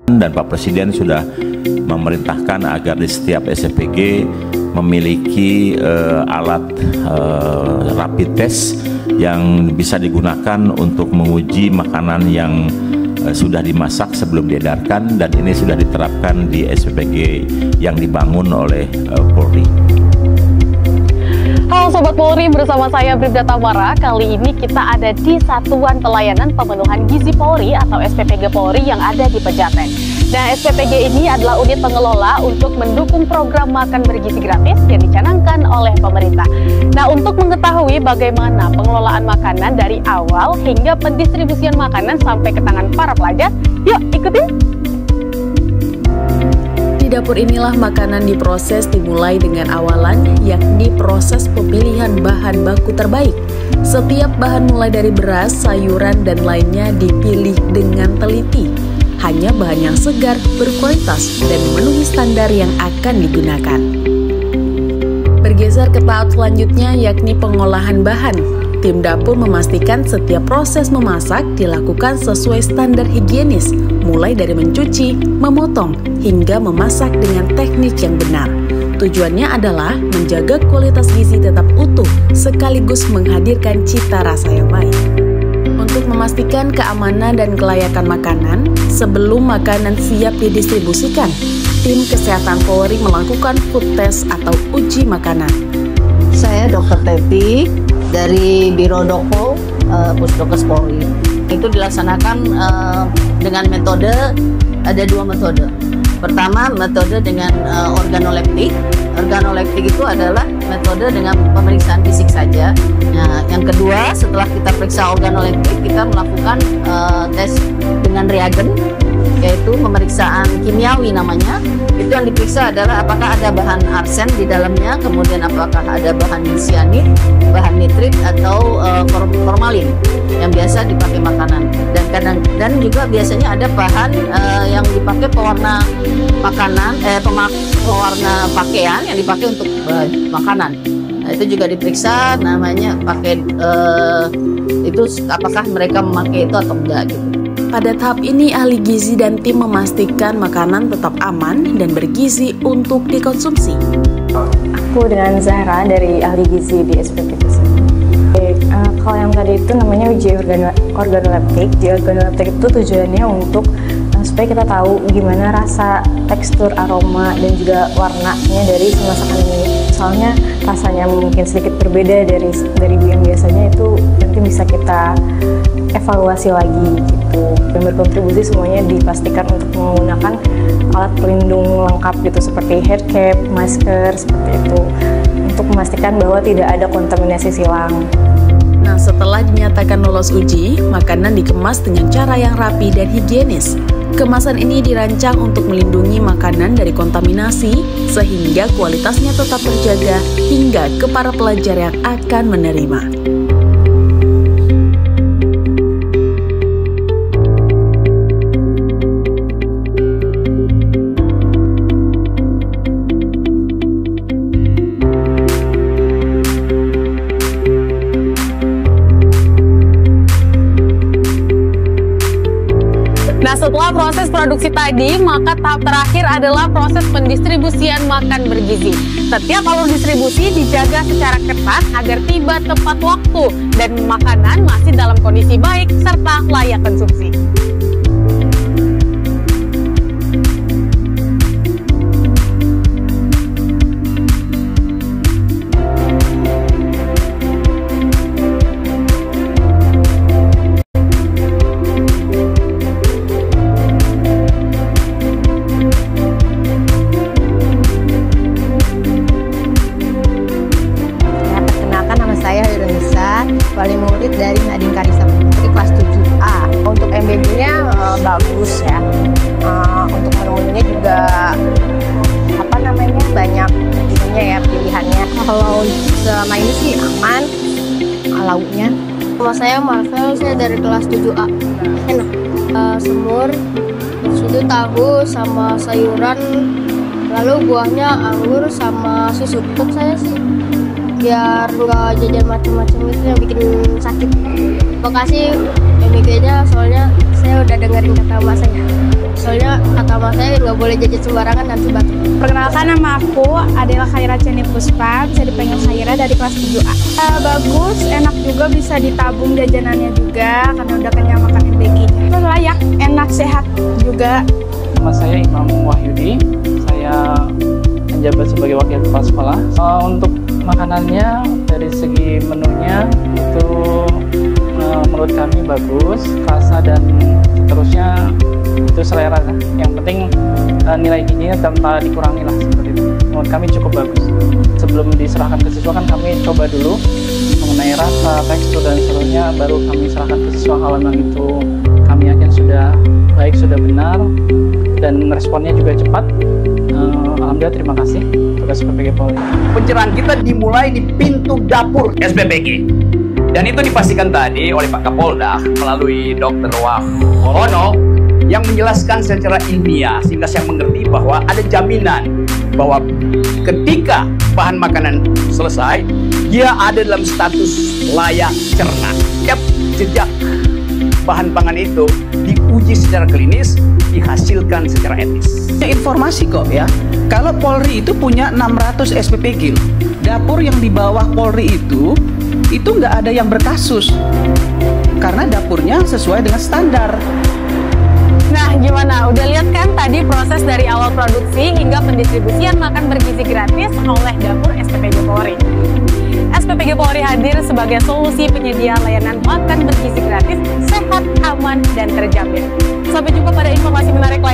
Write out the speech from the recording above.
Dan Pak Presiden sudah memerintahkan agar di setiap SPPG memiliki alat rapid test yang bisa digunakan untuk menguji makanan yang sudah dimasak sebelum diedarkan, dan ini sudah diterapkan di SPPG yang dibangun oleh Polri. Halo Sobat Polri, bersama saya Bribda Tamara. Kali ini kita ada di Satuan Pelayanan Pemenuhan Gizi Polri atau SPPG Polri yang ada di Pejaten. Nah, SPPG ini adalah unit pengelola untuk mendukung program makan bergizi gratis yang dicanangkan oleh pemerintah. Nah, untuk mengetahui bagaimana pengelolaan makanan dari awal hingga pendistribusian makanan sampai ke tangan para pelajar, yuk ikutin! Di dapur inilah makanan diproses dimulai dengan awalan, yakni proses pemilihan bahan baku terbaik. Setiap bahan mulai dari beras, sayuran, dan lainnya dipilih dengan teliti. Hanya bahan yang segar, berkualitas, dan memenuhi standar yang akan digunakan. Bergeser ke tahap selanjutnya, yakni pengolahan bahan. Tim dapur memastikan setiap proses memasak dilakukan sesuai standar higienis, mulai dari mencuci, memotong, hingga memasak dengan teknik yang benar. Tujuannya adalah menjaga kualitas gizi tetap utuh, sekaligus menghadirkan cita rasa yang baik. Untuk memastikan keamanan dan kelayakan makanan, sebelum makanan siap didistribusikan, tim kesehatan Polri melakukan food test atau uji makanan. Saya Dr. Teti dari Biro Doko Pusdokes Polri. Itu dilaksanakan dengan metode, ada dua metode. Pertama, metode dengan organoleptik. Organoleptik itu adalah metode dengan pemeriksaan fisik saja. Nah, yang kedua, setelah kita periksa organoleptik, kita melakukan tes dengan reagen, yaitu pemeriksaan kimiawi namanya. Itu yang diperiksa adalah apakah ada bahan arsen di dalamnya, kemudian apakah ada bahan sianid, bahan nitrit, atau formalin yang biasa dipakai makanan. Dan juga biasanya ada bahan yang dipakai pewarna makanan, pewarna pakaian yang dipakai untuk makanan. Nah, itu juga diperiksa, namanya pakai itu apakah mereka memakai itu atau enggak gitu. Pada tahap ini, ahli gizi dan tim memastikan makanan tetap aman dan bergizi untuk dikonsumsi. Aku dengan Zahra dari ahli gizi di SPPG. Kalau yang tadi itu namanya uji organoleptik. Uji organoleptik itu tujuannya untuk supaya kita tahu gimana rasa, tekstur, aroma, dan juga warnanya dari si masakan ini. Soalnya rasanya mungkin sedikit berbeda dari yang biasanya, itu nanti bisa kita evaluasi lagi gitu. Dan berkontribusi semuanya dipastikan untuk menggunakan alat pelindung lengkap gitu, seperti hair cap, masker, seperti itu, untuk memastikan bahwa tidak ada kontaminasi silang. Nah, setelah dinyatakan lolos uji, makanan dikemas dengan cara yang rapi dan higienis. Kemasan ini dirancang untuk melindungi makanan dari kontaminasi, sehingga kualitasnya tetap terjaga hingga ke para pelajar yang akan menerima. Nah, setelah proses produksi tadi, maka tahap terakhir adalah proses pendistribusian makan bergizi. Setiap alur distribusi dijaga secara ketat agar tiba tepat waktu dan makanan masih dalam kondisi baik serta layak konsumsi. Wali murid dari Nadine Karisa Putri kelas 7A. Untuk MBB-nya bagus ya. Untuk menu-menunya juga banyak ininya ya, pilihannya. Kalau selama ini sih aman lauknya. Nama saya Marvel, saya dari kelas 7A. Enak. Semur, situ tahu sama sayuran, lalu buahnya anggur sama susu. Untuk saya sih biar nggak jajan macam-macam itu yang bikin sakit. Makasih MBG-nya, soalnya saya udah dengerin kata mas saya. Soalnya kata mas saya nggak boleh jajan sembarangan nanti batuk. Perkenalkan, nama aku adalah Khaira Ceni Puspa, bisa dipanggil Khaira, dari kelas 7A. Bagus, enak juga, bisa ditabung jajanannya juga karena udah kenyang makan MBG-nya. Layak, enak, sehat juga. Nama saya Imam Wahyudi, saya menjabat sebagai wakil kepala sekolah. Untuk makanannya dari segi menunya itu menurut kami bagus, rasa dan seterusnya itu selera. Yang penting nilai gizinya tanpa dikurangi lah, seperti itu. Menurut kami cukup bagus. Sebelum diserahkan ke siswa kan kami coba dulu mengenai rasa, tekstur dan seterusnya, baru kami serahkan ke siswa. Kalau memang itu kami yakin sudah baik, sudah benar, dan responnya juga cepat. Alhamdulillah, terima kasih untuk SPPG Polri. Pencerahan kita dimulai di pintu dapur SPPG. Dan itu dipastikan tadi oleh Pak Kapolda melalui Dr. Wahono yang menjelaskan secara ilmiah sehingga saya mengerti bahwa ada jaminan bahwa ketika bahan makanan selesai, dia ada dalam status layak cerna. Setiap jejak bahan pangan itu diuji secara klinis, dihasilkan secara etis. Informasi kok ya, kalau Polri itu punya 600 SPPG. Dapur yang di bawah Polri itu nggak ada yang berkasus karena dapurnya sesuai dengan standar. Nah, gimana? Udah lihat kan tadi proses dari awal produksi hingga pendistribusian makan bergizi gratis oleh dapur SPPG Polri. SPPG Polri hadir sebagai solusi penyedia layanan makan bergizi gratis, sehat, aman, dan terjamin. Sampai jumpa pada informasi menarik lainnya.